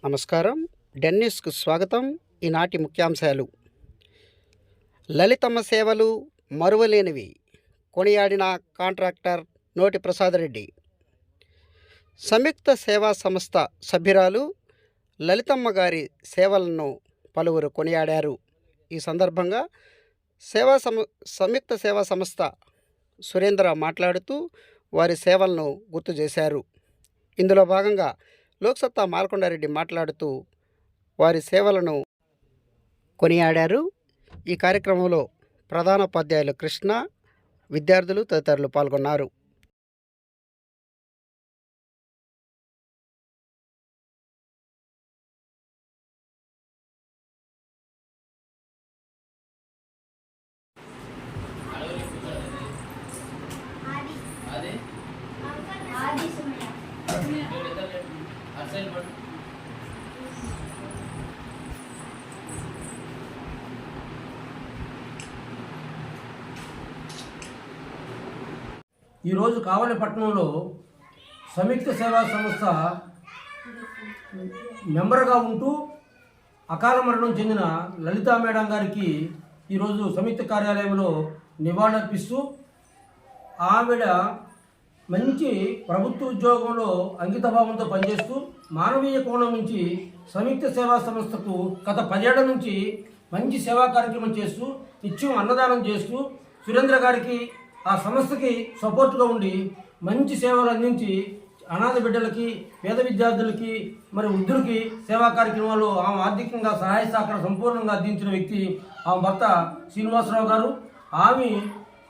నమస్కారం. డెన్నిస్కు స్వాగతం. ఈనాటి ముఖ్యాంశాలు: లలితమ్మ సేవలు మరువలేనివి, కొనియాడిన కాంట్రాక్టర్ నోటి ప్రసాదరెడ్డి. సంయుక్త సేవా సంస్థ సభ్యురాలు లలితమ్మ గారి సేవలను పలువురు కొనియాడారు. ఈ సందర్భంగా సంయుక్త సేవా సంస్థ సురేంద్ర మాట్లాడుతూ వారి సేవలను గుర్తు చేశారు. ఇందులో భాగంగా లోక్సత్తా మాల్కొండారెడ్డి మాట్లాడుతూ వారి సేవలను కొనియాడారు. ఈ కార్యక్రమంలో ప్రధానోపాధ్యాయులు కృష్ణ, విద్యార్థులు తదితరులు పాల్గొన్నారు. ఈరోజు కావలిపట్నంలో సంయుక్త సేవా సంస్థ మెంబర్గా ఉంటూ అకాల మరణం చెందిన లలితా మేడం గారికి ఈరోజు సంయుక్త కార్యాలయంలో నివాళులర్పిస్తూ, ఆవిడ మంచి ప్రభుత్వ ఉద్యోగంలో అంకితభావంతో పనిచేస్తూ మానవీయ కోణం నుంచి సంయుక్త సేవా సంస్థకు గత 10 ఏళ్ల నుంచి మంచి సేవా కార్యక్రమం చేస్తూ నిత్యం అన్నదానం చేస్తూ సురేంద్ర గారికి ఆ సంస్థకి సపోర్ట్గా ఉండి మంచి సేవలు అందించి అనాథ బిడ్డలకి, పేద విద్యార్థులకి, మరి వృద్ధులకి సేవా కార్యక్రమాలు ఆమె ఆర్థికంగా సహాయ సహకారం సంపూర్ణంగా అందించిన వ్యక్తి ఆమె భర్త శ్రీనివాసరావు గారు. ఆమె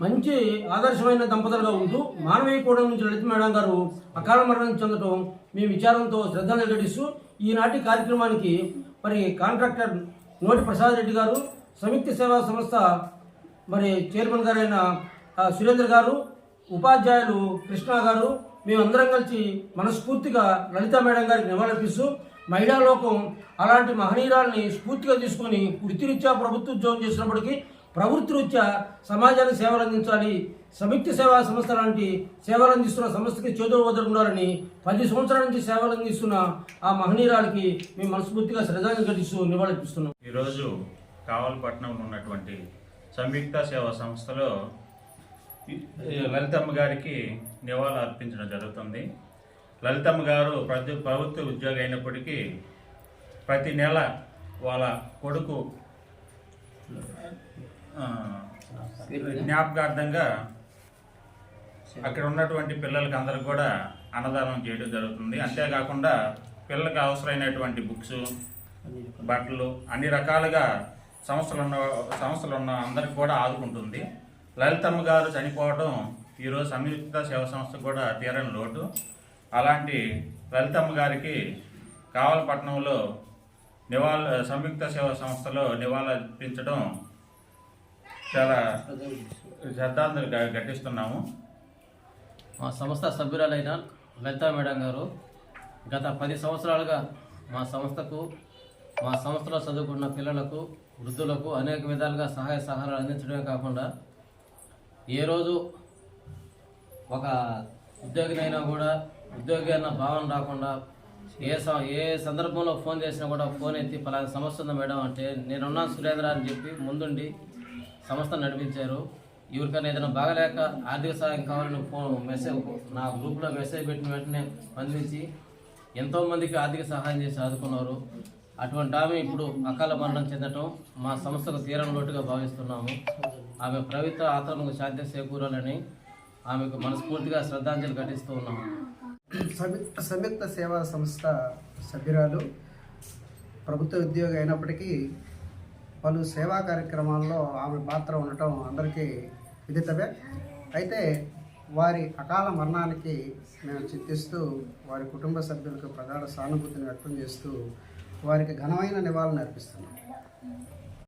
మంచి ఆదర్శమైన దంపతులుగా ఉంటూ మానవీయ కోణం నుంచి లలిత మేడం గారు అకాల మరణం చెందడం మీ విచారంతో శ్రద్ధలు ఘటిస్తూ ఈనాటి కార్యక్రమానికి మరి కాంట్రాక్టర్ నోటి ప్రసాద్ రెడ్డి గారు, సంయుక్త సేవా సంస్థ మరి చైర్మన్ గారైన సురేంద్ర గారు, ఉపాధ్యాయులు కృష్ణ గారు, మేమందరం కలిసి మనస్ఫూర్తిగా లలితా మేడం గారికి నివాళులర్పిస్తూ, మహిళా లోకం అలాంటి మహనీయురాల్ని స్ఫూర్తిగా తీసుకొని వృత్తిరీత్యా ప్రభుత్వ ఉద్యోగం చేసినప్పటికీ ప్రవృత్తిరీత్యా సమాజానికి సేవలు అందించాలి, సంయుక్త సేవా సంస్థ లాంటి సేవలు అందిస్తున్న సంస్థకి చేతులు వదులుకున్నారని 10 సంవత్సరాల నుంచి సేవలు అందిస్తున్న ఆ మహనీయురాలకి మేము మనస్ఫూర్తిగా శ్రద్ధాంజలి ఘటిస్తూ నివాళులర్పిస్తున్నాం. ఈరోజు కావలిపట్నంలో ఉన్నటువంటి సంయుక్త సేవా సంస్థలో లలితమ్మ గారికి నివాళులు అర్పించడం జరుగుతుంది. లలితమ్మ గారు ప్రభుత్వ ఉద్యోగి అయినప్పటికీ ప్రతి నెల వాళ్ళ కొడుకు జ్ఞాపకార్థంగా అక్కడ ఉన్నటువంటి పిల్లలకి అందరికి కూడా అన్నదానం చేయడం జరుగుతుంది. అంతేకాకుండా పిల్లలకు అవసరమైనటువంటి బుక్స్, బట్టలు అన్ని రకాలుగా సంస్థలు ఉన్న అందరికి కూడా ఆదుకుంటుంది. లలితమ్మ గారు చనిపోవడం ఈరోజు సంయుక్త సేవా సంస్థ కూడా తీరని లోటు. అలాంటి లలితమ్మ గారికి కావలిపట్నంలో సంయుక్త సేవా సంస్థలో నివాళులర్పించడం చాలా శ్రద్ధాంజలి ఘటిస్తున్నాము. మా సంస్థ సభ్యురాలైన లలితా మేడం గారు గత 10 సంవత్సరాలుగా మా సంస్థలో చదువుకున్న పిల్లలకు, వృద్ధులకు అనేక విధాలుగా సహాయ సహకారాలు అందించడమే కాకుండా ఏ రోజు ఒక ఉద్యోగినైనా కూడా ఉద్యోగి అన్న భావన రాకుండా ఏ సందర్భంలో ఫోన్ చేసినా కూడా ఫోన్ ఎత్తి పలానా సమస్య ఉందా మేడం అంటే నేనున్నాను సురేంద్ర అని చెప్పి ముందుండి సంస్థను నడిపించారు. ఎవరికైనా ఏదైనా బాగలేక ఆర్థిక సహాయం కావాలని నా గ్రూప్లో మెసేజ్ పెట్టిన వెంటనే స్పందించి ఎంతోమందికి ఆర్థిక సహాయం చేసి ఆదుకున్నారు. అటువంటి ఆమె ఇప్పుడు అకాల మరణం చెందటం మా సంస్థకు తీరని లోటుగా భావిస్తున్నాము. ఆమె పవిత్ర ఆత్మకు శాంతి చేకూరాలని ఆమెకు మనస్ఫూర్తిగా శ్రద్ధాంజలి ఘటిస్తూ ఉన్నాము. సంయుక్త సేవా సంస్థ సభ్యురాలు, ప్రభుత్వ ఉద్యోగి అయినప్పటికీ పలు సేవా కార్యక్రమాల్లో ఆమె పాత్ర ఉండటం అందరికీ విదితమే. అయితే వారి అకాల మరణానికి మేము చింతిస్తూ వారి కుటుంబ సభ్యులకు ప్రగాఢ సానుభూతిని వ్యక్తం చేస్తూ వారికి ఘనమైన నివాళులు అర్పిస్తున్నాం.